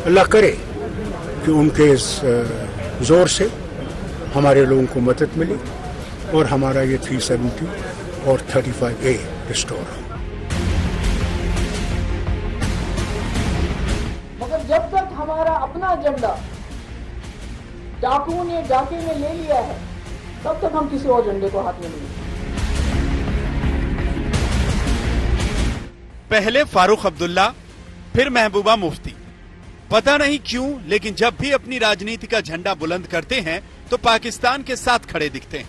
अल्लाह करे कि उनके इस जोर से हमारे लोगों को मदद मिली और हमारा ये 370 और 35A रिस्टोर हो। मगर जब तक हमारा अपना एजेंडा डाकू ने डाके ने ले लिया है, तब तक हम किसी और एजेंडे को हाथ में नहीं लेंगे। पहले फारूक अब्दुल्ला, फिर महबूबा मुफ्ती। पता नहीं क्यों, लेकिन जब भी अपनी राजनीति का झंडा बुलंद करते हैं तो पाकिस्तान के साथ खड़े दिखते हैं।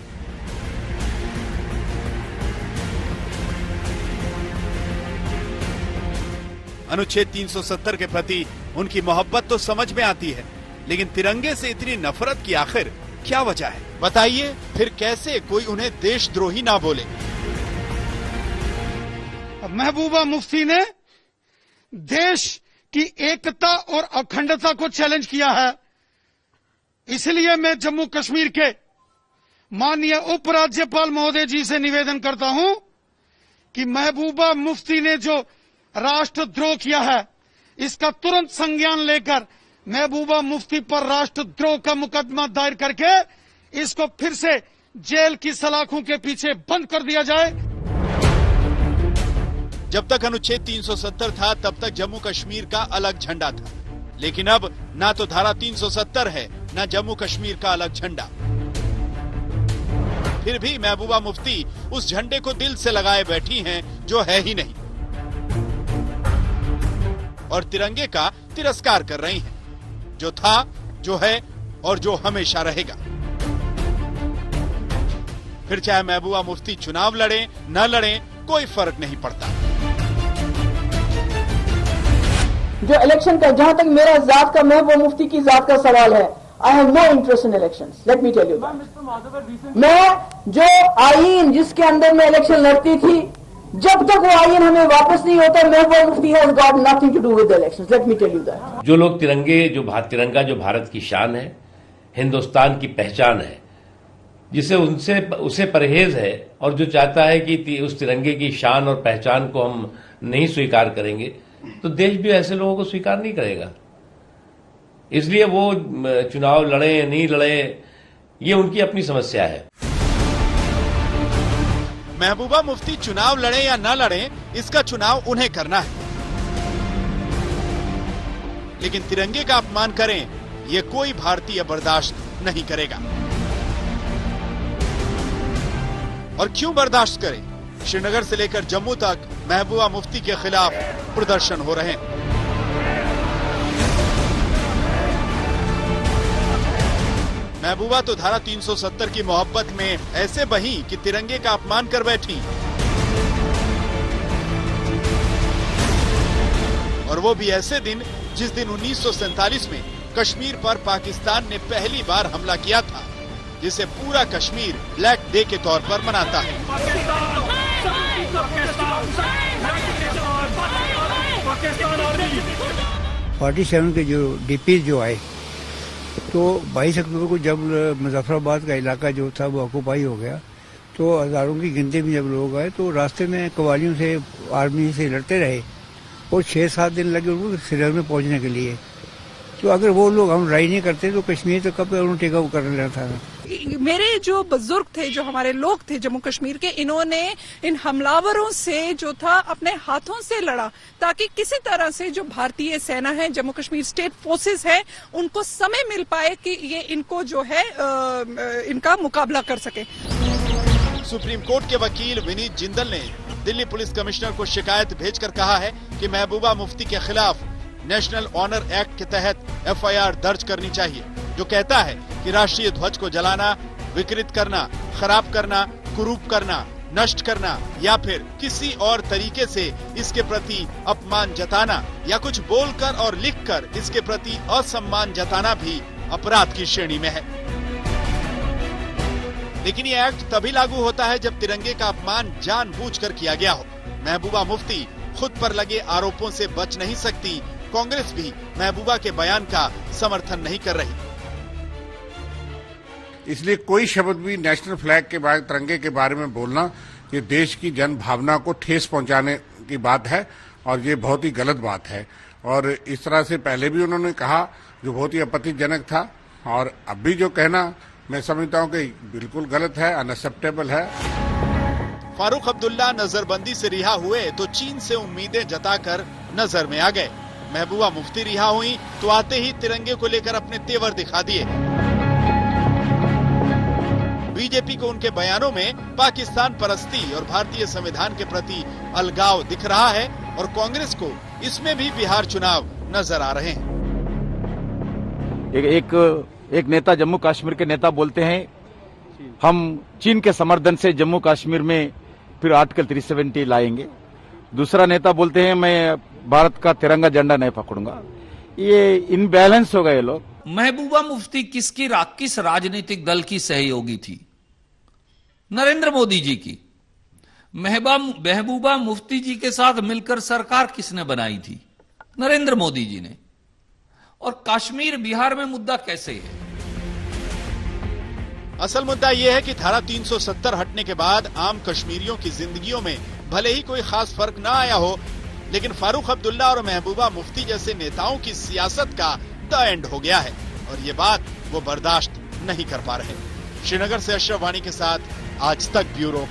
अनुच्छेद 370 के प्रति उनकी मोहब्बत तो समझ में आती है, लेकिन तिरंगे से इतनी नफरत की आखिर क्या वजह है? बताइए, फिर कैसे कोई उन्हें देशद्रोही ना बोले? महबूबा मुफ्ती ने देश की एकता और अखंडता को चैलेंज किया है। इसलिए मैं जम्मू कश्मीर के माननीय उपराज्यपाल महोदय जी से निवेदन करता हूं कि महबूबा मुफ्ती ने जो राष्ट्रद्रोह किया है, इसका तुरंत संज्ञान लेकर महबूबा मुफ्ती पर राष्ट्रद्रोह का मुकदमा दायर करके इसको फिर से जेल की सलाखों के पीछे बंद कर दिया जाए। जब तक अनुच्छेद 370 था तब तक जम्मू कश्मीर का अलग झंडा था, लेकिन अब ना तो धारा 370 है, ना जम्मू कश्मीर का अलग झंडा। फिर भी महबूबा मुफ्ती उस झंडे को दिल से लगाए बैठी हैं जो है ही नहीं, और तिरंगे का तिरस्कार कर रही हैं, जो था, जो है और जो हमेशा रहेगा। फिर चाहे महबूबा मुफ्ती चुनाव लड़े न लड़े, कोई फर्क नहीं पड़ता। जो इलेक्शन का, जहां तक मेरा जात का, महबूबा मुफ्ती की जात का सवाल है, I have no interest in elections, let me tell you. मैं जो आईन जिसके अंदर मैं इलेक्शन लड़ती थी, जब तक वो आईन हमें वापस नहीं होता, Mehbooba Mufti has got nothing to do with the elections, let me tell you that. जो लोग तिरंगा जो भारत की शान है, हिंदुस्तान की पहचान है, जिसे उसे परहेज है, और जो चाहता है कि उस तिरंगे की शान और पहचान को हम नहीं स्वीकार करेंगे, तो देश भी ऐसे लोगों को स्वीकार नहीं करेगा। इसलिए वो चुनाव लड़े नहीं लड़े, ये उनकी अपनी समस्या है। महबूबा मुफ्ती चुनाव लड़े या न लड़े, इसका चुनाव उन्हें करना है, लेकिन तिरंगे का अपमान करें, ये कोई भारतीय बर्दाश्त नहीं करेगा। और क्यों बर्दाश्त करें? श्रीनगर से लेकर जम्मू तक महबूबा मुफ्ती के खिलाफ प्रदर्शन हो रहे हैं। महबूबा तो धारा 370 की मोहब्बत में ऐसे बही कि तिरंगे का अपमान कर बैठी, और वो भी ऐसे दिन जिस दिन 1947 में कश्मीर पर पाकिस्तान ने पहली बार हमला किया था, जिसे पूरा कश्मीर ब्लैक डे के तौर पर मनाता है। 47 के जो डीपी जो आए, तो 22 अक्टूबर को जब मुजफ्फराबाद का इलाका जो था वो ऑक्यूपाई हो गया, तो हजारों की गिनती में जब लोग आए, तो रास्ते में कवालियों से, आर्मी से लड़ते रहे, और 6-7 दिन लगे उनको श्रीनगर में पहुंचने के लिए। तो अगर वो लोग हम लड़ाई नहीं करते तो कश्मीर तो कब उन्होंने टेक ओवर कर लेना था। मेरे जो बुजुर्ग थे, जो हमारे लोग थे जम्मू कश्मीर के, इन्होंने इन हमलावरों से जो था अपने हाथों से लड़ा, ताकि किसी तरह से जो भारतीय सेना है, जम्मू कश्मीर स्टेट फोर्सेस है, उनको समय मिल पाए कि ये इनको जो है इनका मुकाबला कर सके। सुप्रीम कोर्ट के वकील विनीत जिंदल ने दिल्ली पुलिस कमिश्नर को शिकायत भेजकर कहा है कि महबूबा मुफ्ती के खिलाफ नेशनल ऑनर एक्ट के तहत FIR दर्ज करनी चाहिए, जो कहता है कि राष्ट्रीय ध्वज को जलाना, विकृत करना, खराब करना, कुरूप करना, नष्ट करना या फिर किसी और तरीके से इसके प्रति अपमान जताना या कुछ बोलकर और लिखकर इसके प्रति असम्मान जताना भी अपराध की श्रेणी में है। लेकिन ये एक्ट तभी लागू होता है जब तिरंगे का अपमान जानबूझकर किया गया हो। महबूबा मुफ्ती खुद पर लगे आरोपों से बच नहीं सकती, कांग्रेस भी महबूबा के बयान का समर्थन नहीं कर रही। इसलिए कोई शब्द भी नेशनल फ्लैग के बाद तिरंगे के बारे में बोलना, ये देश की जन भावना को ठेस पहुंचाने की बात है, और ये बहुत ही गलत बात है। और इस तरह से पहले भी उन्होंने कहा जो बहुत ही आपत्तिजनक था, और अब भी जो कहना मैं समझता हूं कि बिल्कुल गलत है, अनएक्सेप्टेबल है। फारूक अब्दुल्ला नजरबंदी से रिहा हुए तो चीन से उम्मीदें जताकर नजर में आ गए। महबूबा मुफ्ती रिहा हुई तो आते ही तिरंगे को लेकर अपने तेवर दिखा दिए। बीजेपी को उनके बयानों में पाकिस्तान परस्ती और भारतीय संविधान के प्रति अलगाव दिख रहा है और कांग्रेस को इसमें भी बिहार चुनाव नजर आ रहे हैं। एक नेता, जम्मू कश्मीर के नेता बोलते हैं हम चीन के समर्थन से जम्मू कश्मीर में फिर आर्टिकल 370 लाएंगे। दूसरा नेता बोलते हैं मैं भारत का तिरंगा झंडा नहीं पकड़ूंगा। ये इनबैलेंस हो गए लोग। महबूबा मुफ्ती किस राजनीतिक दल की सहयोगी थी? नरेंद्र मोदी जी की। महबूबा मुफ्ती जी के साथ मिलकर सरकार किसने बनाई थी? नरेंद्र मोदी जी ने। और कश्मीर बिहार में मुद्दा कैसे है? असल मुद्दा यह है कि धारा 370 हटने के बाद आम कश्मीरियों की जिंदगियों में भले ही कोई खास फर्क ना आया हो, लेकिन फारूक अब्दुल्ला और महबूबा मुफ्ती जैसे नेताओं की सियासत का द एंड हो गया है और ये बात वो बर्दाश्त नहीं कर पा रहे। श्रीनगर से अशरफ वानी के साथ आज तक ब्यूरो।